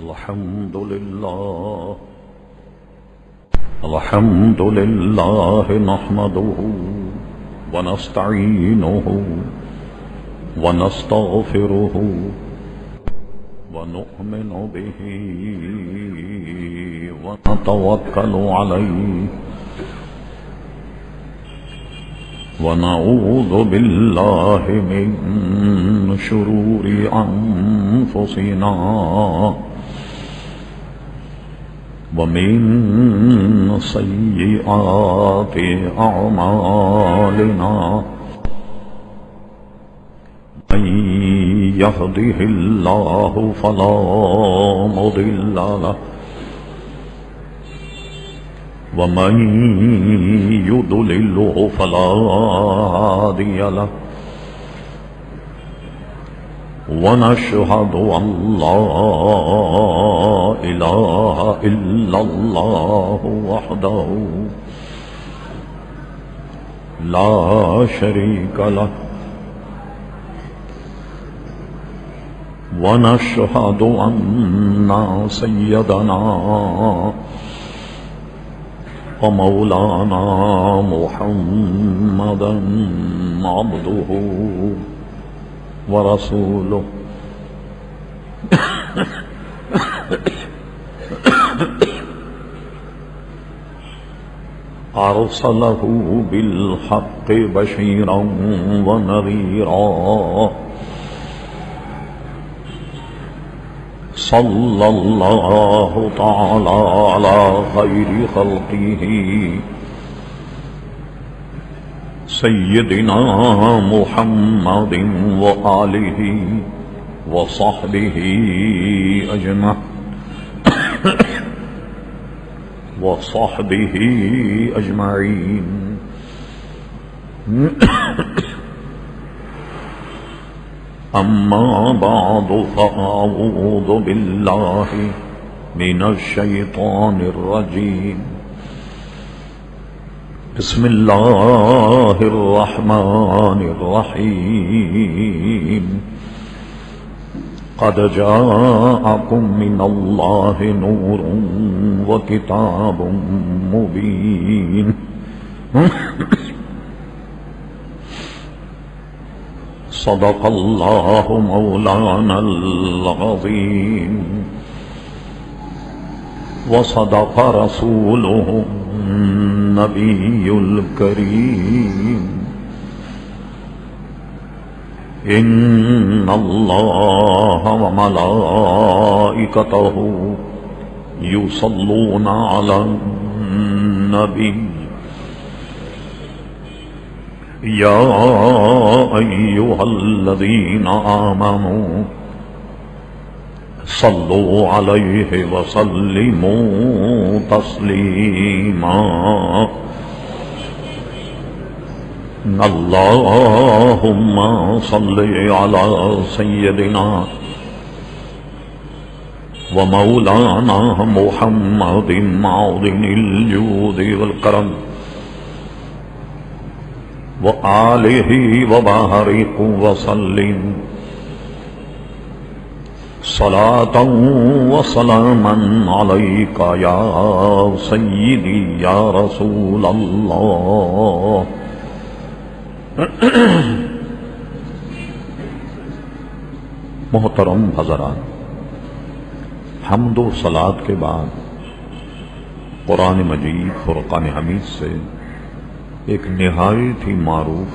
الحمد لله نحمده ونستعينه ونستغفره ونؤمن به ونتوكل عليه ونعوذ بالله من شرور أنفسنا ومن سيئات أعمالنا من يهده الله فلا مضل له ومن يضلله فلا هادي له ونشهد أن لا إله إلا الله وحده لا شريك له ونشهد أن سيدنا ومولانا محمدا عبده ورسوله أرسله بالحق بشيرا ونذيرا صلى الله تعالى على خير خلقه سيدنا محمد وآله وصحبه أجمعين أما بعد فأعوذ بالله من الشيطان الرجيم بسم الله الرحمن الرحيم قد جاءكم من الله نور وكتاب مبين صدق الله مولانا العظيم وصدق رسوله النبي الكريم إن الله وملائكته يصلون على النبي يا أيها الذين آمنوا صلوا عليه وسلموا تسليما اللهم صل على سيدنا ومولانا محمد معدن الجود والكرم وآله وبارك وسلم صلاة وسلاما عليك يا سيدي يا رسول الله محترم حضرات، حمد و صلاۃ کے بعد قرآن مجید فرقان حمید سے ایک نہایت ہی معروف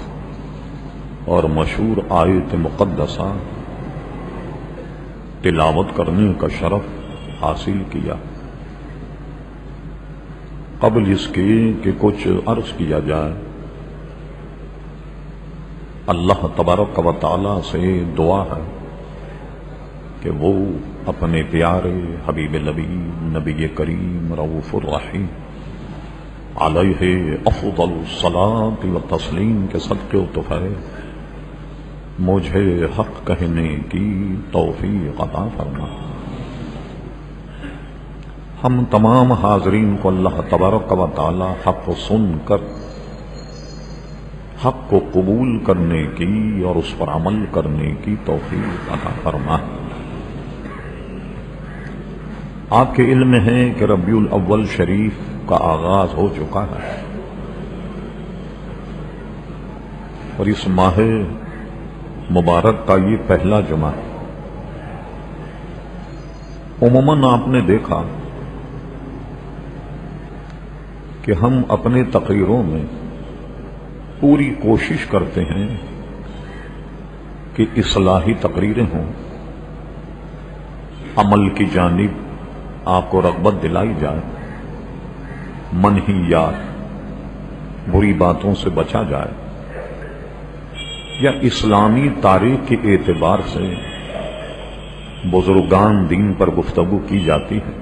اور مشہور آیت مقدسہ تلاوت کرنے کا شرف حاصل کیا۔ قبل اس کے کہ کچھ عرض کیا جائے، اللہ تبارک و تعالی سے دعا ہے کہ وہ اپنے پیارے حبیب نبی کریم رؤوف الرحیم علیہ افضل الصلاۃ و تسلیم کے صدقے و طفیل مجھے حق کہنے کی توفیق عطا فرما۔ ہم تمام حاضرین کو اللہ تبارک و تعالی حق سن کر حق کو قبول کرنے کی اور اس پر عمل کرنے کی توفیق عطا فرما۔ آپ کے علم میں ہے کہ ربیع الاول شریف کا آغاز ہو چکا ہے اور اس ماہ مبارک کا یہ پہلا جمعہ ہے۔ عموماً آپ نے دیکھا کہ ہم اپنے تقریروں میں پوری کوشش کرتے ہیں کہ اصلاحی تقریریں ہوں، عمل کی جانب آپ کو رغبت دلائی جائے، منہیات بری باتوں سے بچا جائے، یا اسلامی تاریخ کے اعتبار سے بزرگان دین پر گفتگو کی جاتی ہے،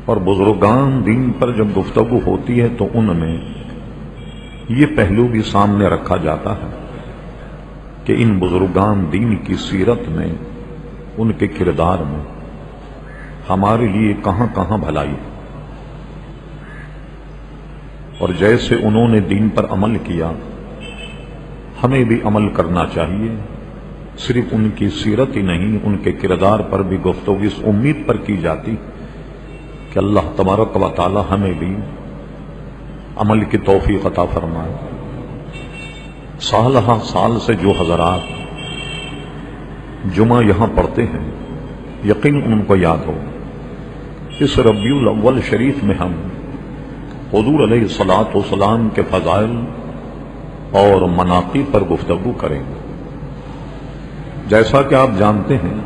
اور بزرگان دین پر جب گفتگو ہوتی ہے تو ان میں یہ پہلو بھی سامنے رکھا جاتا ہے کہ ان بزرگان دین کی سیرت میں، ان کے کردار میں ہمارے لیے کہاں کہاں بھلائی ہے، اور جیسے انہوں نے دین پر عمل کیا ہمیں بھی عمل کرنا چاہیے۔ صرف ان کی سیرت ہی نہیں، ان کے کردار پر بھی گفتگو اس امید پر کی جاتی کہ اللہ تبارک و تعالی ہمیں بھی عمل کی توفیق عطا فرمائے۔ سال ہاں سال سے جو حضرات جمعہ یہاں پڑھتے ہیں یقین ان کو یاد ہو، اس ربیع الاول شریف میں ہم حضور علیہ الصلاۃ والسلام کے فضائل اور مناقب پر گفتگو کریں گے۔ جیسا کہ آپ جانتے ہیں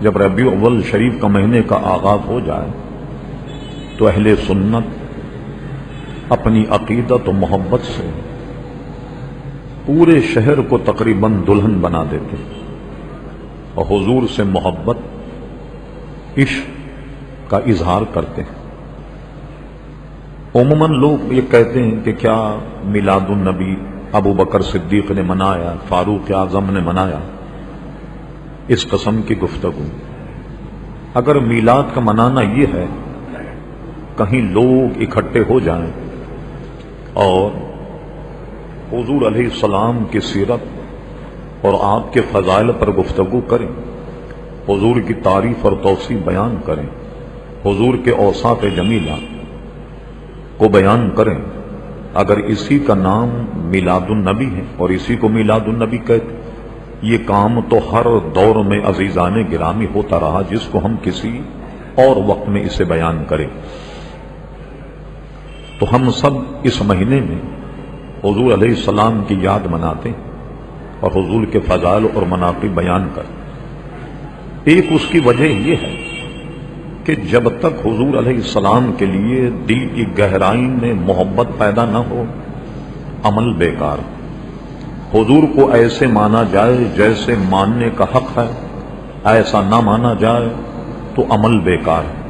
جب ربیع الاول شریف کا مہینے کا آغاز ہو جائے تو اہل سنت اپنی عقیدت و محبت سے پورے شہر کو تقریباً دلہن بنا دیتے اور حضور سے محبت، عشق کا اظہار کرتے ہیں۔ عموماً لوگ یہ کہتے ہیں کہ کیا میلاد النبی ابو بکر صدیق نے منایا، فاروق اعظم نے منایا؟ اس قسم کی گفتگو، اگر میلاد کا منانا یہ ہے کہیں لوگ اکٹھے ہو جائیں اور حضور علیہ السلام کی سیرت اور آپ کے فضائل پر گفتگو کریں، حضور کی تعریف اور توصیف بیان کریں، حضور کے اوصاف جمیلہ کو بیان کریں، اگر اسی کا نام میلاد النبی ہے اور اسی کو میلاد النبی کہتے، یہ کام تو ہر دور میں عزیزان گرامی ہوتا رہا جس کو ہم کسی اور وقت میں اسے بیان کریں۔ تو ہم سب اس مہینے میں حضور علیہ السلام کی یاد مناتے ہیں اور حضور کے فضائل اور مناقب بیان کرتے۔ ایک اس کی وجہ یہ ہے کہ جب تک حضور علیہ السلام کے لیے دل کی گہرائی میں محبت پیدا نہ ہو عمل بیکار۔ حضور کو ایسے مانا جائے جیسے ماننے کا حق ہے، ایسا نہ مانا جائے تو عمل بیکار ہے۔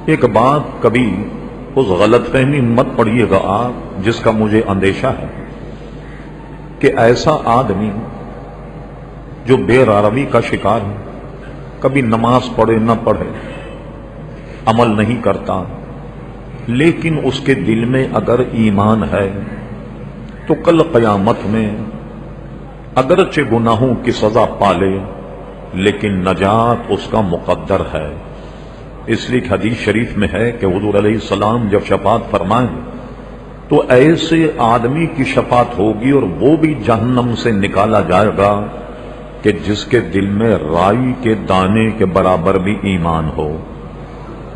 ایک بات کبھی اس غلط فہمی مت پڑیے گا آپ، جس کا مجھے اندیشہ ہے کہ ایسا آدمی جو بے راروی کا شکار ہے، کبھی نماز پڑھے نہ پڑھے، عمل نہیں کرتا، لیکن اس کے دل میں اگر ایمان ہے تو کل قیامت میں اگرچہ گناہوں کی سزا پالے لیکن نجات اس کا مقدر ہے۔ اس لیے حدیث شریف میں ہے کہ حضور علیہ السلام جب شفاعت فرمائیں تو ایسے آدمی کی شفاعت ہوگی اور وہ بھی جہنم سے نکالا جائے گا کہ جس کے دل میں رائی کے دانے کے برابر بھی ایمان ہو،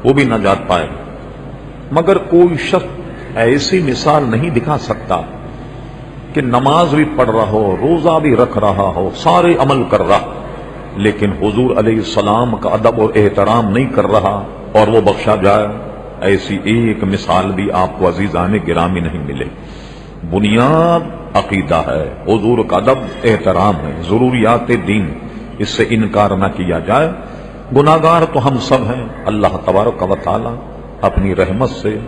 وہ بھی نجات پائے گا۔ مگر کوئی شخص ایسی مثال نہیں دکھا سکتا کہ نماز بھی پڑھ رہا ہو، روزہ بھی رکھ رہا ہو، سارے عمل کر رہا، لیکن حضور علیہ السلام کا ادب اور احترام نہیں کر رہا اور وہ بخشا جائے۔ ایسی ایک مثال بھی آپ کو عزیزان گرامی نہیں ملے۔ بنیاد عقیدہ ہے، حضور کا ادب احترام ہے، ضروریات دین، اس سے انکار نہ کیا جائے۔ گناہگار تو ہم سب ہیں، اللہ تبارک و تعالی اپنی رحمت سے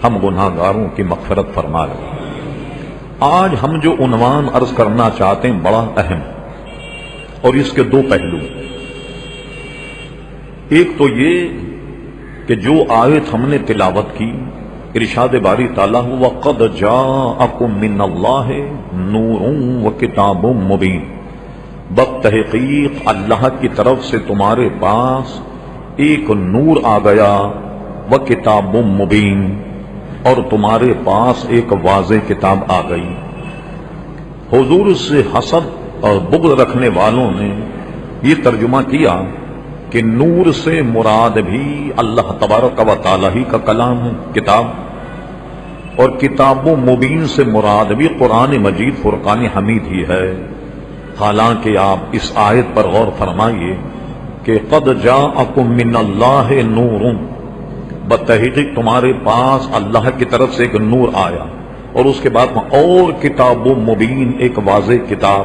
ہم گناہگاروں کی مغفرت فرما لے۔ آج ہم جو عنوان عرض کرنا چاہتے ہیں بڑا اہم اور اس کے دو پہلو، ایک تو یہ کہ جو آیت ہم نے تلاوت کی، ارشاد باری تعالیٰ وَقَدْ جَاءَكُم مِّنَ اللَّهِ نُورٌ وَكِتَابٌ مُّبِينٌ، بتحقیق اللہ کی طرف سے تمہارے پاس ایک نور آ گیا، وہ کتاب مبین، اور تمہارے پاس ایک واضح کتاب آ گئی۔ حضور سے حسد اور بغض رکھنے والوں نے یہ ترجمہ کیا کہ نور سے مراد بھی اللہ تبارک و تعالی ہی کا کلام ہے، کتاب، اور کتاب مبین سے مراد بھی قرآن مجید فرقان حمید ہی ہے۔ حالانکہ آپ اس آیت پر غور فرمائیے کہ قد جاءکم من اللہ نور، بتحقیق تمہارے پاس اللہ کی طرف سے ایک نور آیا، اور اس کے بعد اور کتاب مبین، ایک واضح کتاب۔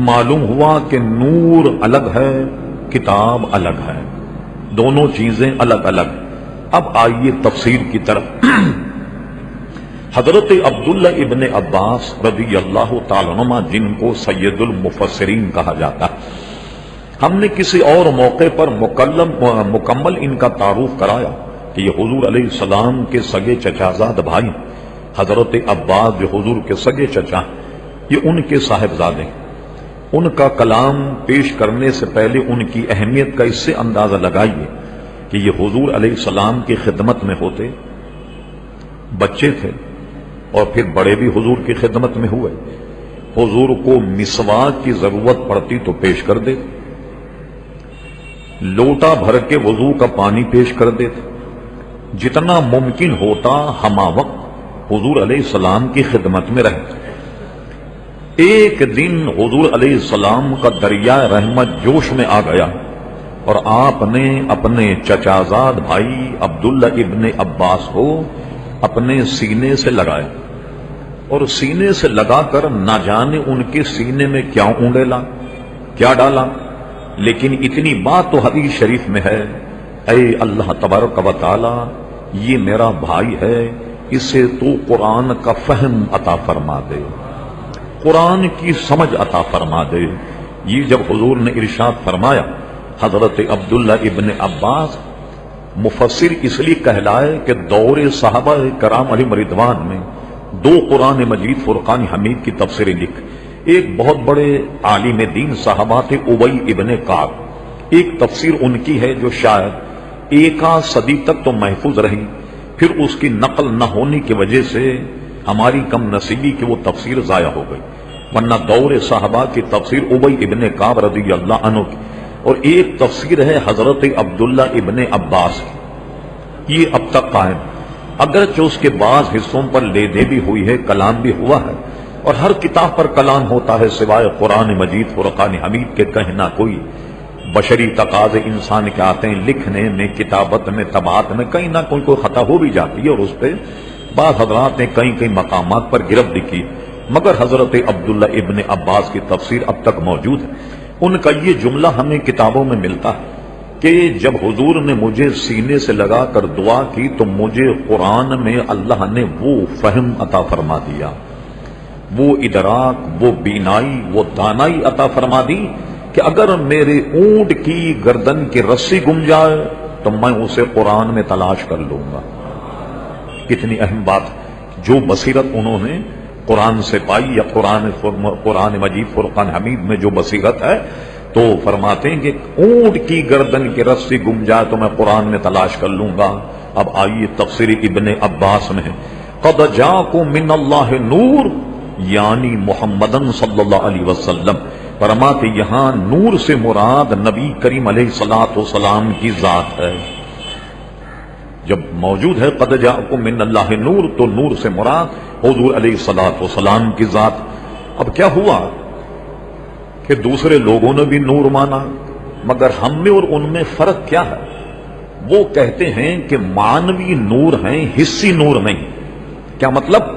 معلوم ہوا کہ نور الگ ہے، کتاب الگ ہے، دونوں چیزیں الگ الگ۔ اب آئیے تفسیر کی طرف۔ حضرت عبداللہ ابن عباس رضی اللہ تعالی عنہ، جن کو سید المفسرین کہا جاتا ہے، ہم نے کسی اور موقع پر مکمل ان کا تعارف کرایا کہ یہ حضور علیہ السلام کے سگے چچازاد بھائی، حضرت عباس جو حضور کے سگے چچا، یہ ان کے صاحبزادے۔ ان کا کلام پیش کرنے سے پہلے ان کی اہمیت کا اس سے اندازہ لگائیے کہ یہ حضور علیہ السلام کی خدمت میں ہوتے، بچے تھے، اور پھر بڑے بھی حضور کی خدمت میں ہوئے۔ حضور کو مسواک کی ضرورت پڑتی تو پیش کر دیتے، لوٹا بھر کے وضو کا پانی پیش کر دیتے، جتنا ممکن ہوتا ہمہ وقت حضور علیہ السلام کی خدمت میں رہتے۔ ایک دن حضور علیہ السلام کا دریا رحمت جوش میں آ گیا، اور آپ نے اپنے چچازاد بھائی عبداللہ ابن عباس کو اپنے سینے سے لگائے، اور سینے سے لگا کر نہ جانے ان کے سینے میں کیا اونڈیلا، کیا ڈالا، لیکن اتنی بات تو حدیث شریف میں ہے، اے اللہ تبارک و تعالی، یہ میرا بھائی ہے، اسے تو قرآن کا فہم عطا فرما دے، قرآن کی سمجھ عطا فرما دے۔ یہ جب حضور نے ارشاد فرمایا، حضرت عبداللہ ابن عباس مفسر اس لیے کہلائے کہ دور صحابہ کرام علیہم رضوان میں دو قرآن مجید فرقان حمید کی تفسیریں لکھ۔ ایک بہت بڑے عالم دین صحابہ تھے ابی ابن کعب، ایک تفسیر ان کی ہے جو شاید ایک صدی تک تو محفوظ رہی، پھر اس کی نقل نہ ہونے کی وجہ سے ہماری کم نصیبی کی وہ تفسیر ضائع ہو گئی، ورنہ دور صحابہ کی تفسیر ابی ابن کعب رضی اللہ عنہ کی، اور ایک تفسیر ہے حضرت عبداللہ ابن عباس کی، یہ اب تک قائم، اگرچہ اس کے بعض حصوں پر لے دے بھی ہوئی ہے، کلام بھی ہوا ہے، اور ہر کتاب پر کلام ہوتا ہے سوائے قرآن مجید فرقان حمید کے، کہیں نہ کوئی بشری تقاضے انسان کے آتے ہیں، لکھنے میں، کتابت میں، طباعت میں کہیں نہ کوئی خطا ہو بھی جاتی ہے، اور اس پہ بعض حضرات نے کئی مقامات پر گرفت کی، مگر حضرت عبداللہ ابن عباس کی تفسیر اب تک موجود ہے۔ ان کا یہ جملہ ہمیں کتابوں میں ملتا ہے کہ جب حضور نے مجھے سینے سے لگا کر دعا کی تو مجھے قرآن میں اللہ نے وہ فہم عطا فرما دیا، وہ ادراک، وہ بینائی، وہ دانائی عطا فرما دی کہ اگر میرے اونٹ کی گردن کی رسی گم جائے تو میں اسے قرآن میں تلاش کر لوں گا۔ کتنی اہم بات، جو بصیرت انہوں نے قرآن سے پائی، یا قرآن مجید فرقان حمید میں جو بصیرت ہے، تو فرماتے ہیں کہ اونٹ کی گردن کی رسی گم جائے تو میں قرآن میں تلاش کر لوں گا۔ اب آئیے تفسیر ابن عباس میں، قد جاءکم من اللہ نور، یعنی محمدن صلی اللہ علیہ وسلم، فرماتے یہاں نور سے مراد نبی کریم علیہ الصلوۃ والسلام کی ذات ہے۔ جب موجود ہے قد جاءکم من اللہ نور، تو نور سے مراد حضور علیہ الصلوۃ والسلام کی ذات۔ اب کیا ہوا کہ دوسرے لوگوں نے بھی نور مانا، مگر ہم میں اور ان میں فرق کیا ہے؟ وہ کہتے ہیں کہ مانوی نور ہیں، حصی نور نہیں۔ کیا مطلب؟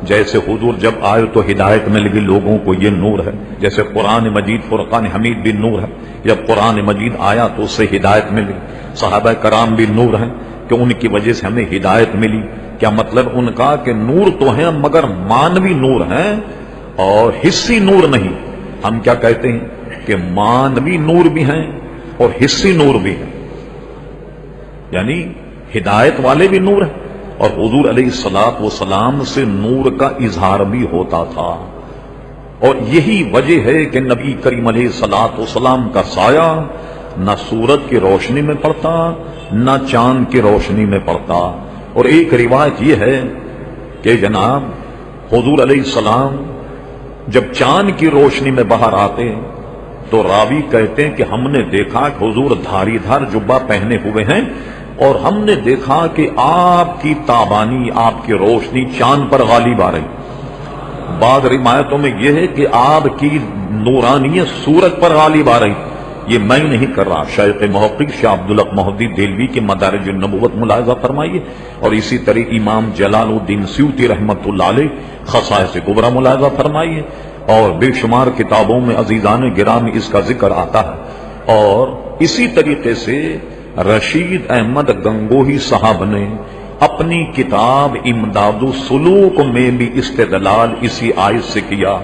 جیسے حضور جب آئے تو ہدایت مل گئی لوگوں کو، یہ نور ہے، جیسے قرآن مجید فرقان حمید بھی نور ہے، جب قرآن مجید آیا تو اس سے ہدایت مل گئی، صحابہ کرام بھی نور ہیں کہ ان کی وجہ سے ہمیں ہدایت ملی۔ کیا مطلب ان کا؟ کہ نور تو ہیں مگر مانوی نور ہیں اور حصی نور نہیں۔ ہم کیا کہتے ہیں کہ مانوی نور بھی ہیں اور حصی نور بھی ہیں، یعنی ہدایت والے بھی نور ہیں، اور حضور علیہ الصلوۃ والسلام سے نور کا اظہار بھی ہوتا تھا۔ اور یہی وجہ ہے کہ نبی کریم علیہ الصلوۃ والسلام کا سایہ نہ سورج کی روشنی میں پڑتا نہ چاند کی روشنی میں پڑتا. اور ایک روایت یہ ہے کہ جناب حضور علیہ السلام جب چاند کی روشنی میں باہر آتے تو راوی کہتے ہیں کہ ہم نے دیکھا کہ حضور دھاری دھار جبہ پہنے ہوئے ہیں اور ہم نے دیکھا کہ آپ کی تابانی، آپ کی روشنی چاند پر غالب آ رہی. بعض روایتوں میں یہ ہے کہ آپ کی نورانیت سورج پر غالب آ رہی. یہ میں نہیں کر رہا، شیخ محقق شاہ عبدالحق محدث دہلوی کے مدارج النبوت ملاحظہ فرمائیے، اور اسی طرح امام جلال الدین سیوطی رحمۃ اللہ علیہ خصائص کبریٰ ملاحظہ فرمائیے، اور بے شمار کتابوں میں عزیزان گرامی اس کا ذکر آتا ہے. اور اسی طریقے سے رشید احمد گنگوہی صاحب نے اپنی کتاب امداد السلوک میں بھی استدلال اسی آیت سے کیا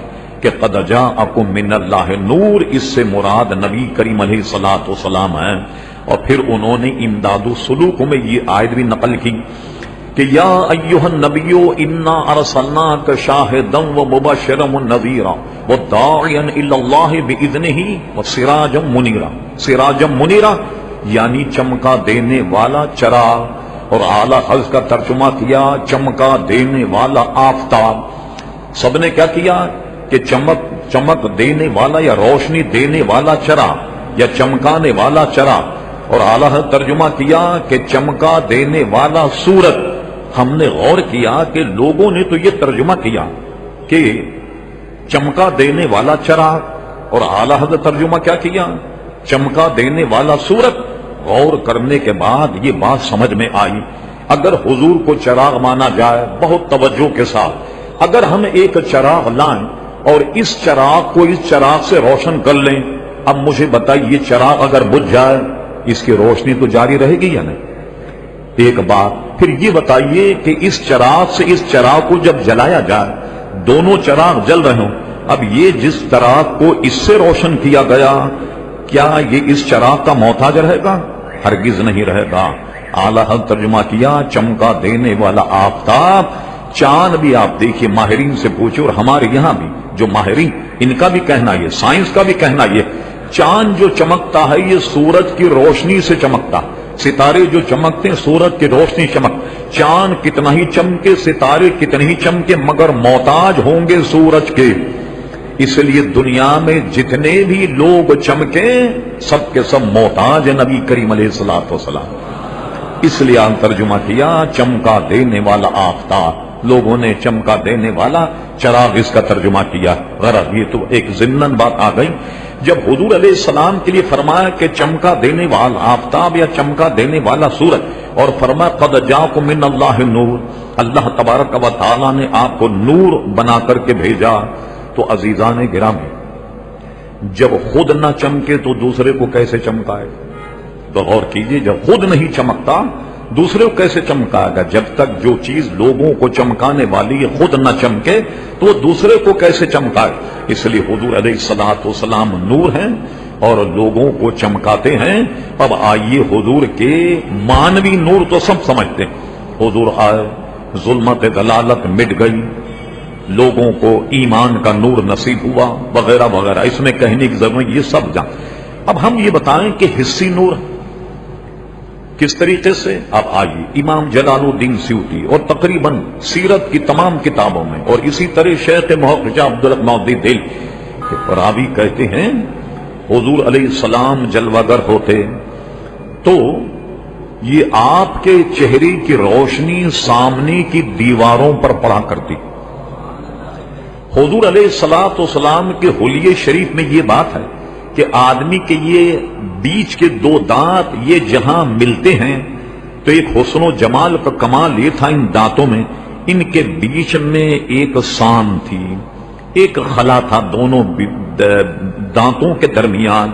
کہ قد جاءکم من اللہ نور، اس سے مراد نبی کریم علیہ الصلوۃ والسلام ہیں. اور پھر انہوں نے امداد السلوک میں یہ آیت بھی نقل کی کہ یا ایھا النبی انا ارسلناک شاہدا ومبشرا ونذیرا وداعیا الی اللہ باذنہ وسراجا منیرا. سراجا منیرا یعنی چمکا دینے والا چراغ، اور اعلیٰ حضرت کا ترجمہ کیا چمکا دینے والا آفتاب. سب نے کیا کیا کہ چمک دینے والا یا روشنی دینے والا چراغ یا چمکانے والا چراغ، اور اعلیٰ حضرت ترجمہ کیا کہ چمکا دینے والا سورج. ہم نے غور کیا کہ لوگوں نے تو یہ ترجمہ کیا کہ چمکا دینے والا چراغ، اور اعلیٰ حضرت ترجمہ کیا کیا چمکا دینے والا سورج. غور کرنے کے بعد یہ بات سمجھ میں آئی، اگر حضور کو چراغ مانا جائے بہت توجہ کے ساتھ، اگر ہم ایک چراغ لائیں اور اس چراغ کو اس چراغ سے روشن کر لیں، اب مجھے بتائیے یہ چراغ اگر بجھ جائے اس کی روشنی تو جاری رہے گی یا نہیں؟ ایک بات. پھر یہ بتائیے کہ اس چراغ سے اس چراغ کو جب جلایا جائے، دونوں چراغ جل رہے ہوں، اب یہ جس چراغ کو اس سے روشن کیا گیا کیا یہ اس چراغ کا محتاج رہے گا؟ ہرگز نہیں رہے گا. اعلیٰ حضرت ترجمہ کیا چمکا دینے والا آفتاب. چاند بھی آپ دیکھیے، ماہرین سے پوچھو، اور ہمارے یہاں بھی جو ماہرین ان کا بھی کہنا یہ، سائنس کا بھی کہنا یہ، چاند جو چمکتا ہے یہ سورج کی روشنی سے چمکتا. ستارے جو چمکتے ہیں سورج کی روشنی چمک. چاند کتنا ہی چمکے، ستارے کتنے ہی چمکے، مگر محتاج ہوں گے سورج کے. اس لیے دنیا میں جتنے بھی لوگ چمکے سب کے سب محتاج ہیں نبی کریم علیہ الصلوۃ والسلام. اس لیے ترجمہ کیا چمکا دینے والا آفتاب. لوگوں نے چمکا دینے والا چراغ اس کا ترجمہ کیا. غرض یہ تو ایک ضمناً بات آ گئی جب حضور علیہ السلام کے لیے فرمایا کہ چمکا دینے والا آفتاب یا چمکا دینے والا سورج، اور فرمایا قد جاءکم من اللہ نور، اللہ تبارک و تعالی نے آپ کو نور بنا کر کے بھیجا. تو عزیزان گرامی جب خود نہ چمکے تو دوسرے کو کیسے چمکائے؟ تو غور کیجئے، جب خود نہیں چمکتا دوسرے کو کیسے چمکائے گا؟ جب تک جو چیز لوگوں کو چمکانے والی خود نہ چمکے تو وہ دوسرے کو کیسے چمکائے؟ اس لیے حضور علیہ الصلوۃ والسلام نور ہیں اور لوگوں کو چمکاتے ہیں. اب آئیے حضور کے مانوی نور تو سب سمجھتے ہیں. حضور آئے، ظلمت دلالت مٹ گئی، لوگوں کو ایمان کا نور نصیب ہوا وغیرہ وغیرہ، اس میں کہنے کی ضرورت یہ سب جان. اب ہم یہ بتائیں کہ حصی نور کس طریقے سے؟ اب آئیے امام جلال الدین سیوطی اور تقریباً سیرت کی تمام کتابوں میں، اور اسی طرح شیخ محقق عبدالحق محدث دہلوی راوی کہتے ہیں حضور علیہ السلام جلوہ گر ہوتے تو یہ آپ کے چہرے کی روشنی سامنے کی دیواروں پر پڑا کرتی. حضور علیہ الصلوۃ والسلام کے حلیے شریف میں یہ بات ہے کہ آدمی کے یہ بیچ کے دو دانت یہ جہاں ملتے ہیں تو ایک حسن و جمال کا کمال یہ تھا ان دانتوں میں، ان کے بیچ میں ایک سان تھی، ایک خلا تھا دونوں دانتوں کے درمیان.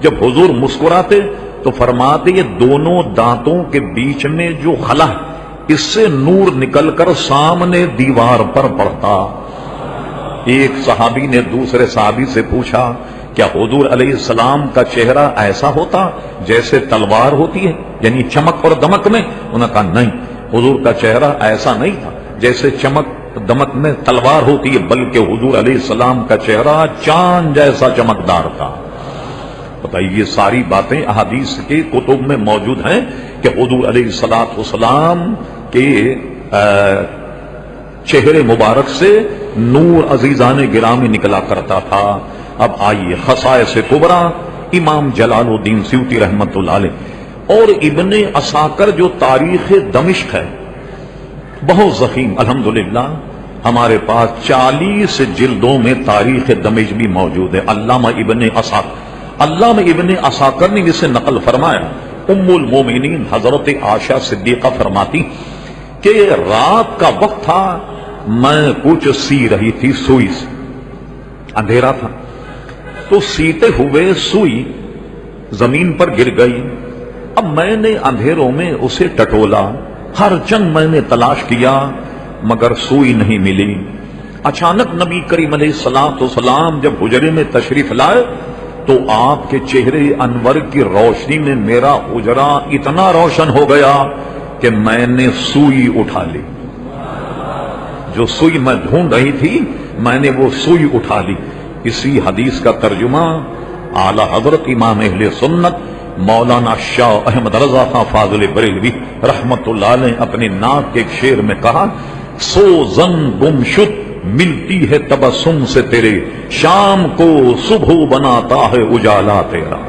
جب حضور مسکراتے تو فرماتے یہ دونوں دانتوں کے بیچ میں جو خلا ہے اس سے نور نکل کر سامنے دیوار پر پڑتا. ایک صحابی نے دوسرے صحابی سے پوچھا کیا حضور علیہ السلام کا چہرہ ایسا ہوتا جیسے تلوار ہوتی ہے، یعنی چمک اور دمک میں؟ انہوں نے کہا نہیں، حضور کا چہرہ ایسا نہیں تھا جیسے چمک دمک میں تلوار ہوتی ہے، بلکہ حضور علیہ السلام کا چہرہ چاند جیسا چمکدار تھا. بتائیے یہ ساری باتیں احادیث کے کتب میں موجود ہیں کہ حضور علیہ الصلوۃ والسلام کے چہرے مبارک سے نور عزیزان گرامی نکلا کرتا تھا. اب آئیے خصائص کبریٰ امام جلال الدین سیوطی رحمت اللہ علیہ اور ابن عساکر جو تاریخ دمشق ہے بہت ضخیم. الحمدللہ ہمارے پاس 40 جلدوں میں تاریخ دمشق بھی موجود ہے. علامہ ابن عساکر نے اسے نقل فرمایا. ام المومنین حضرت عائشہ صدیقہ فرماتی کہ رات کا وقت تھا, میں کچھ سی رہی تھی سوئی سے, اندھیرا تھا تو سیتے ہوئے سوئی زمین پر گر گئی. اب میں نے اندھیروں میں اسے ٹٹولا, ہر چند میں نے تلاش کیا مگر سوئی نہیں ملی. اچانک نبی کریم علیہ الصلوۃ والسلام جب حجرے میں تشریف لائے تو آپ کے چہرے انور کی روشنی میں میرا حجرہ اتنا روشن ہو گیا کہ میں نے سوئی اٹھا لی. جو سوئی میں ڈھونڈ رہی تھی میں نے وہ سوئی اٹھا لی. اسی حدیث کا ترجمہ اعلی حضرت امام اہل سنت مولانا شاہ احمد رضا خان فاضل بریلوی رحمت اللہ علیہ اپنے ناک کے ایک شعر میں کہا, سو زن گم شد ملتی ہے تبسم سے تیرے, شام کو صبح بناتا ہے اجالا تیرا.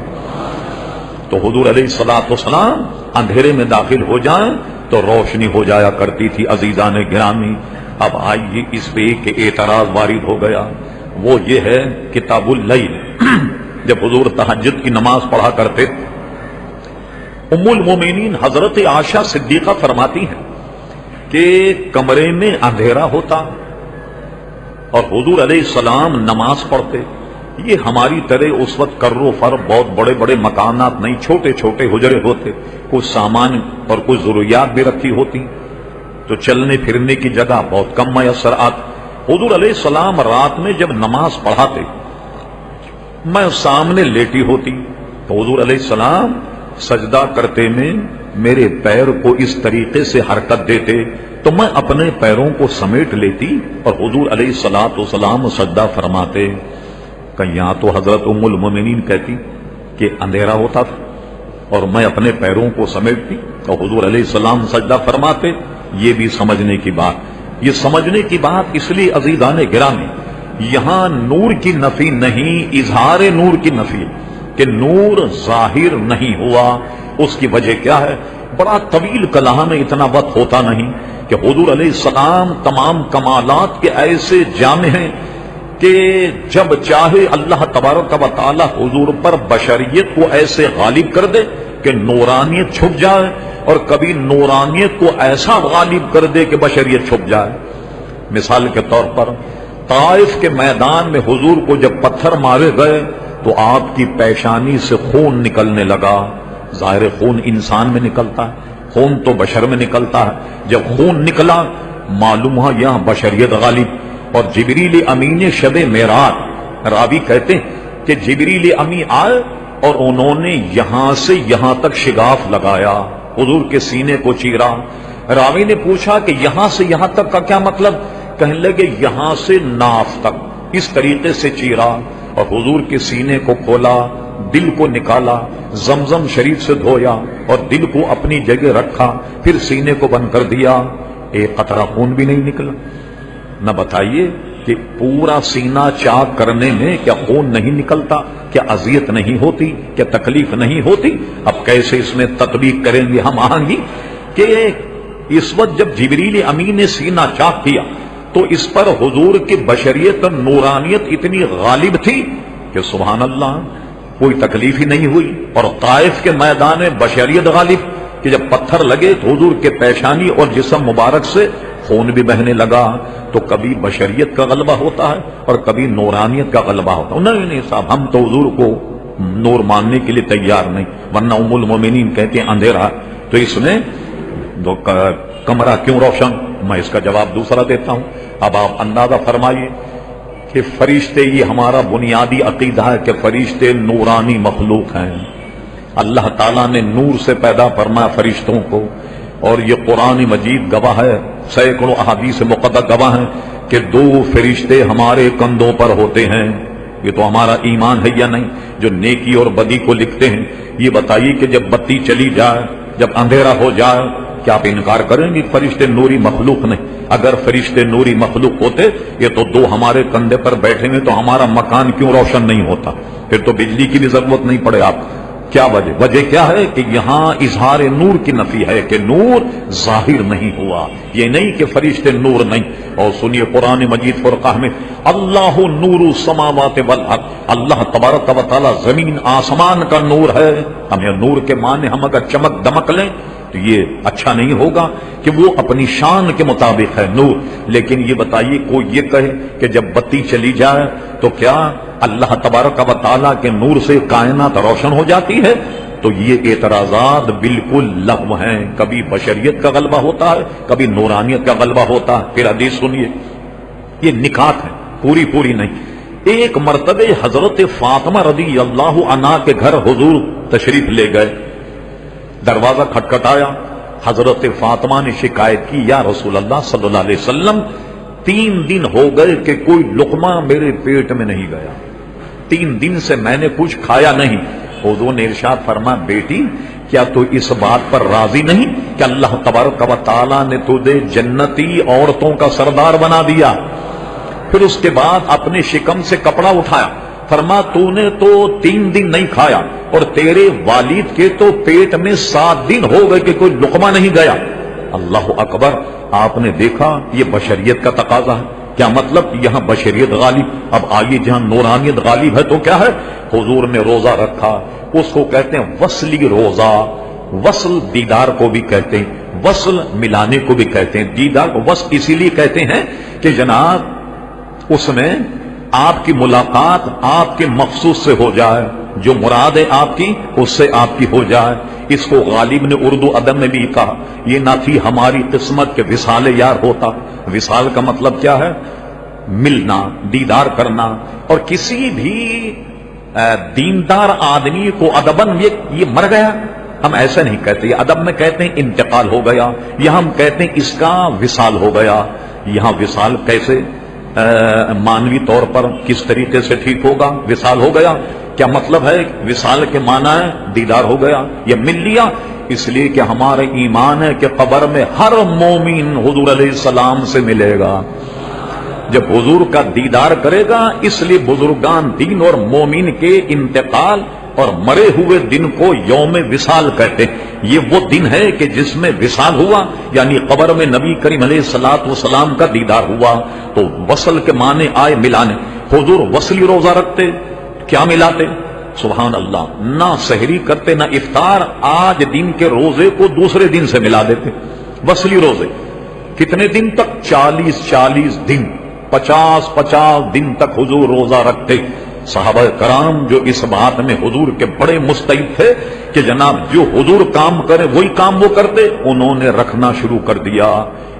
تو حضور علیہ الصلوۃ والسلام اندھیرے میں داخل ہو جائیں تو روشنی ہو جایا کرتی تھی عزیزان گرامی. اب آئیے اس پہ ایک اعتراض وارد ہو گیا, وہ یہ ہے کتاب اللیل. جب حضور تہجد کی نماز پڑھا کرتے ام المومنین حضرت عائشہ صدیقہ فرماتی ہیں کہ کمرے میں اندھیرا ہوتا اور حضور علیہ السلام نماز پڑھتے. یہ ہماری طرح اس وقت کر و فر بہت بڑے بڑے مکانات نہیں, چھوٹے چھوٹے حجرے ہوتے, کچھ سامان اور کچھ ضروریات بھی رکھی ہوتی, تو چلنے پھرنے کی جگہ بہت کم میسر آتی. حضور علیہ السلام رات میں جب نماز پڑھاتے میں سامنے لیٹی ہوتی تو حضور علیہ السلام سجدہ کرتے میں میرے پیر کو اس طریقے سے حرکت دیتے تو میں اپنے پیروں کو سمیٹ لیتی اور حضور علیہ الصلوۃ والسلام سجدہ فرماتے. کہ یہاں تو حضرت ام المومنین کہتی کہ اندھیرا ہوتا تھا اور میں اپنے پیروں کو سمیٹتی اور حضور علیہ السلام سجدہ فرماتے. یہ بھی سمجھنے کی بات, یہ سمجھنے کی بات اس لیے عزیزان گرامی یہاں نور کی نفی نہیں, اظہار نور کی نفی کہ نور ظاہر نہیں ہوا. اس کی وجہ کیا ہے؟ بڑا طویل کلام میں اتنا وقت ہوتا نہیں کہ حضور علیہ السلام تمام کمالات کے ایسے جامع ہیں کہ جب چاہے اللہ تبارک و تعالی حضور پر بشریت کو ایسے غالب کر دے کہ نورانیت چھپ جائے, اور کبھی نورانیت کو ایسا غالب کر دے کہ بشریت چھپ جائے. مثال کے طور پر طائف کے میدان میں حضور کو جب پتھر مارے گئے تو آپ کی پیشانی سے خون نکلنے لگا. ظاہر خون انسان میں نکلتا ہے, خون تو بشر میں نکلتا ہے. جب خون نکلا معلوم ہوا یہاں بشریت غالب. اور جبریل امین شب معراج راوی کہتے ہیں کہ جبریل امی آئے اور انہوں نے یہاں سے یہاں تک شگاف لگایا, حضور کے سینے کو چیرا. راوی نے پوچھا کہ یہاں سے یہاں تک کا کیا مطلب؟ کہنے لگے یہاں سے ناف تک اس طریقے سے چیرا اور حضور کے سینے کو کھولا, دل کو نکالا, زمزم شریف سے دھویا اور دل کو اپنی جگہ رکھا, پھر سینے کو بند کر دیا. ایک قطرہ خون بھی نہیں نکلا. نہ بتائیے کہ پورا سینہ چاک کرنے میں کیا خون نہیں نکلتا, کیا اذیت نہیں ہوتی, کیا تکلیف نہیں ہوتی؟ اب کیسے اس میں تطبیق کریں گے ہم آہنگی کہ اس وقت جب جبریل امین نے سینہ چاک کیا تو اس پر حضور کی بشریت اور نورانیت اتنی غالب تھی کہ سبحان اللہ کوئی تکلیف ہی نہیں ہوئی. اور طائف کے میدان میں بشریت غالب کہ جب پتھر لگے تو حضور کے پیشانی اور جسم مبارک سے خون بھی بہنے لگا. تو کبھی بشریت کا غلبہ ہوتا ہے اور کبھی نورانیت کا غلبہ ہوتا ہے. نہیں صاحب, ہم تو حضور کو نور ماننے کے لیے تیار نہیں, ورنہ ام المومنین کہتے ہیں اندھیرا تو اس میں کمرہ کیوں روشن؟ میں اس کا جواب دوسرا دیتا ہوں. اب آپ اندازہ فرمائیے کہ فرشتے, یہ ہمارا بنیادی عقیدہ ہے کہ فرشتے نورانی مخلوق ہیں. اللہ تعالیٰ نے نور سے پیدا فرمایا فرشتوں کو, اور یہ قرآن مجید گواہ ہے, سینکڑوں احادیث مقدس گواہ ہیں کہ 2 فرشتے ہمارے کندھوں پر ہوتے ہیں. یہ تو ہمارا ایمان ہے یا نہیں جو نیکی اور بدی کو لکھتے ہیں؟ یہ بتائیے کہ جب بتی چلی جائے، جب اندھیرا ہو جائے، کیا آپ انکار کریں گے فرشتے نوری مخلوق نہیں؟ اگر فرشتے نوری مخلوق ہوتے، یہ تو دو ہمارے کندھے پر بیٹھے ہوئے، تو ہمارا مکان کیوں روشن نہیں ہوتا؟ پھر تو بجلی کی بھی ضرورت نہیں پڑے آپ۔ کیا وجہ کیا ہے کہ یہاں اظہار نور کی نفی ہے کہ نور ظاہر نہیں ہوا، یہ نہیں کہ فرشتے نور نہیں۔ اور سنیے قرآن مجید فرقہ میں اللہ نور السماوات والارض، اللہ تبارک و تعالی زمین آسمان کا نور ہے۔ ہمیں نور کے معنی ہم اگر چمک دمک لیں تو یہ اچھا نہیں ہوگا کہ وہ اپنی شان کے مطابق ہے نور۔ لیکن یہ بتائیے کوئی یہ کہے کہ جب بتی چلی جائے تو کیا اللہ تبارک و تعالیٰ کے نور سے کائنات روشن ہو جاتی ہے؟ تو یہ اعتراضات بالکل لغو ہیں۔ کبھی بشریت کا غلبہ ہوتا ہے، کبھی نورانیت کا غلبہ ہوتا ہے۔ پھر حدیث سنیے، یہ نکات ہے، پوری نہیں۔ ایک مرتبہ حضرت فاطمہ رضی اللہ عنہا کے گھر حضور تشریف لے گئے، دروازہ کھٹکھٹایا، حضرت فاطمہ نے شکایت کی، یا رسول اللہ صلی اللہ علیہ وسلم 3 دن ہو گئے کہ کوئی لقمہ میرے پیٹ میں نہیں گیا، 3 دن سے میں نے کچھ کھایا نہیں۔ حضور نے ارشاد فرمایا، بیٹی کیا تو اس بات پر راضی نہیں کہ اللہ تبارک و تعالیٰ نے تجھے جنتی عورتوں کا سردار بنا دیا؟ پھر اس کے بعد اپنے شکم سے کپڑا اٹھایا، فرما تو نے تو 3 دن نہیں کھایا اور تیرے والد کے تو پیٹ میں 7 دن ہو گئے کہ کوئی لقمہ نہیں گیا۔ اللہ اکبر! آپ نے دیکھا یہ بشریت کا تقاضا ہے۔ کیا مطلب؟ یہاں بشریت غالب۔ اب آئیے جہاں نورانیت غالب ہے تو کیا ہے؟ حضور نے روزہ رکھا، اس کو کہتے ہیں وصلی روزہ۔ وصل دیدار کو بھی کہتے ہیں، وصل ملانے کو بھی کہتے ہیں۔ دیدار کو وصل اسی لیے کہتے ہیں کہ جناب اس میں آپ کی ملاقات آپ کے مخصوص سے ہو جائے، جو مراد ہے آپ کی اس سے آپ کی ہو جائے۔ اس کو غالب نے اردو ادب میں بھی کہا، یہ نہ تھی ہماری قسمت کے وصال یار ہوتا۔ وصال کا مطلب کیا ہے؟ ملنا، دیدار کرنا۔ اور کسی بھی دیندار آدمی کو ادباً یہ مر گیا، ہم ایسا نہیں کہتے، یہ ادب میں کہتے ہیں انتقال ہو گیا، یہاں ہم کہتے ہیں اس کا وصال ہو گیا۔ یہاں وصال کیسے مانوی طور پر کس طریقے سے ٹھیک ہوگا؟ وصال ہو گیا، کیا مطلب ہے؟ وصال کے معنی ہے دیدار ہو گیا یا مل لیا۔ اس لیے کہ ہمارا ایمان ہے کہ قبر میں ہر مومن حضور علیہ السلام سے ملے گا جب حضور کا دیدار کرے گا۔ اس لیے بزرگان دین اور مومن کے انتقال اور مرے ہوئے دن کو یوم وصال کہتے ہیں۔ یہ وہ دن ہے کہ جس میں وصال ہوا، یعنی قبر میں نبی کریم علیہ الصلوۃ والسلام کا دیدار ہوا۔ تو وصل کے معنی آئے ملانے۔ حضور وصلی روزہ رکھتے، کیا ملاتے؟ سبحان اللہ! نہ سحری کرتے نہ افطار، آج دن کے روزے کو دوسرے دن سے ملا دیتے۔ وصلی روزے کتنے دن تک؟ 40 دن، 50 دن تک حضور روزہ رکھتے۔ صحابہ کرام جو اس بات میں حضور کے بڑے مستعد تھے کہ جناب جو حضور کام کرے وہی کام وہ کرتے، انہوں نے رکھنا شروع کر دیا۔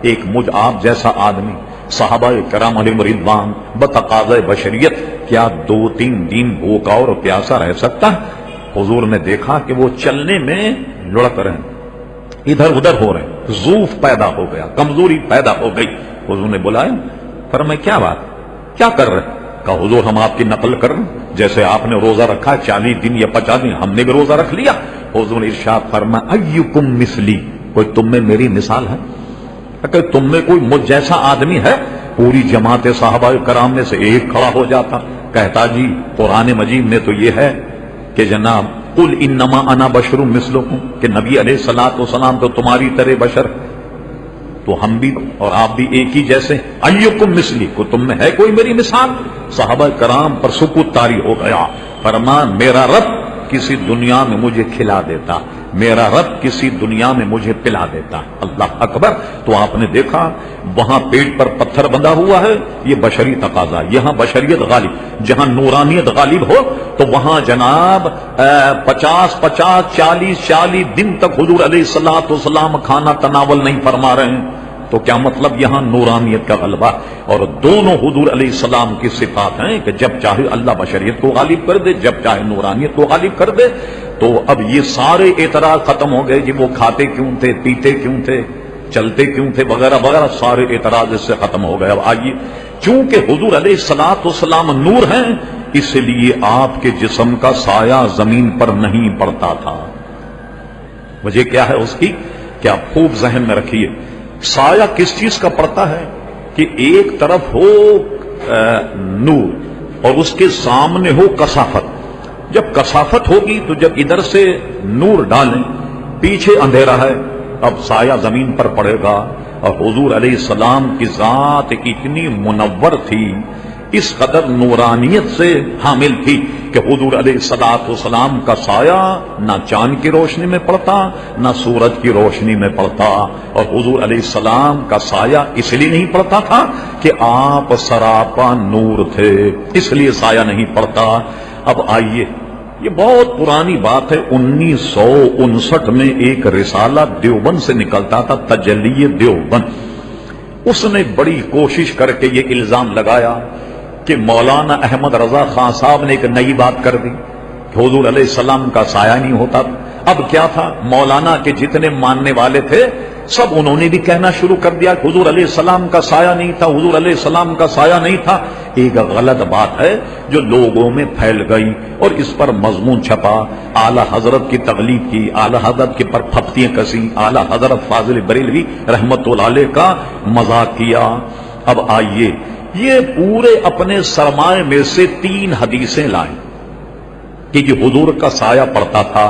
ایک مجھ آپ جیسا آدمی، صحابہ کرام علیہ رضوان، بتقاضۂ بشریت کیا 2-3 دن بھوکا اور پیاسا رہ سکتا ہے؟ حضور نے دیکھا کہ وہ چلنے میں لڑک رہے ہیں، ادھر ادھر ہو رہے ہیں، ضعف پیدا ہو گیا، کمزوری پیدا ہو گئی۔ حضور نے بلایا، فرمایا کیا بات، کیا کر رہے ہیں؟ کہا حضور ہم آپ کی نقل کر رہے ہیں، جیسے آپ نے روزہ رکھا 40 دن یا 50 دن ہم نے بھی روزہ رکھ لیا۔ حضور نے ارشاد فرمایا ایکم مثلی، کوئی تم میں میری مثال ہے؟ کہ تم میں کوئی مجھ جیسا آدمی ہے؟ پوری جماعت صحابہ کرام میں سے ایک کھڑا ہو جاتا، کہتا جی قرآن مجید میں تو یہ ہے کہ جناب قل انما انا بشر مثلکم، کہ نبی علیہ الصلوۃ والسلام تو تمہاری طرح بشر، تو ہم بھی اور آپ بھی ایک ہی جیسے۔ ایکم مثلی، کو تم میں ہے کوئی میری مثال؟ صحابہ کرام پر سکوت طاری ہو گیا۔ فرمایا میرا رب کسی دنیا میں مجھے کھلا دیتا، میرا رب کسی دنیا میں مجھے پلا دیتا۔ اللہ اکبر! تو آپ نے دیکھا وہاں پیٹ پر پتھر بندھا ہوا ہے، یہ بشری تقاضا۔ یہاں بشریت غالب، جہاں نورانیت غالب ہو تو وہاں جناب 40 دن تک حضور علیہ الصلوۃ والسلام کھانا تناول نہیں فرما رہے ہیں۔ تو کیا مطلب؟ یہاں نورانیت کا غلبہ۔ اور دونوں حضور علیہ السلام کی صفات ہیں کہ جب چاہے اللہ بشریت کو غالب کر دے، جب چاہے نورانیت کو غالب کر دے۔ تو اب یہ سارے اعتراض ختم ہو گئے جی وہ کھاتے کیوں تھے، پیتے کیوں تھے، چلتے کیوں تھے وغیرہ وغیرہ، سارے اعتراض اس سے ختم ہو گئے۔ اب آئیے، چونکہ حضور علیہ الصلوۃ والسلام نور ہیں، اس لیے آپ کے جسم کا سایہ زمین پر نہیں پڑتا تھا۔ وجہ کیا ہے اس کی کہ آپ خوب ذہن میں رکھیے، سایہ کس چیز کا پڑتا ہے کہ ایک طرف ہو نور اور اس کے سامنے ہو کثافت۔ جب کثافت ہوگی تو جب ادھر سے نور ڈالیں، پیچھے اندھیرا ہے، اب سایہ زمین پر پڑے گا۔ اور حضور علیہ السلام کی ذات اتنی منور تھی، اس قدر نورانیت سے حامل تھی کہ حضور علیہ السلام کا سایہ نہ چاند کی روشنی میں پڑتا نہ سورج کی روشنی میں پڑتا۔ اور حضور علیہ السلام کا سایہ اس لیے نہیں پڑتا تھا کہ آپ سراپا نور تھے، اس لیے سایہ نہیں پڑتا۔ اب آئیے، یہ بہت پرانی بات ہے، 1959 میں ایک رسالہ دیوبند سے نکلتا تھا، تجلی دیوبند۔ اس نے بڑی کوشش کر کے یہ الزام لگایا کہ مولانا احمد رضا خان صاحب نے ایک نئی بات کر دی کہ حضور علیہ السلام کا سایہ نہیں ہوتا۔ اب کیا تھا، مولانا کے جتنے ماننے والے تھے سب انہوں نے بھی کہنا شروع کر دیا کہ حضور علیہ السلام کا سایہ نہیں تھا، حضور علیہ السلام کا سایہ نہیں تھا۔ ایک غلط بات ہے جو لوگوں میں پھیل گئی اور اس پر مضمون چھپا، اعلی حضرت کی تقلید کی، اعلی حضرت کے پر پھپتیاں کسی، اعلی حضرت فاضل بریلوی رحمت اللہ علیہ کا مذاق کیا۔ اب آئیے، یہ پورے اپنے سرمایہ میں سے 3 حدیثیں لائیں کہ یہ حضور کا سایہ پڑتا تھا۔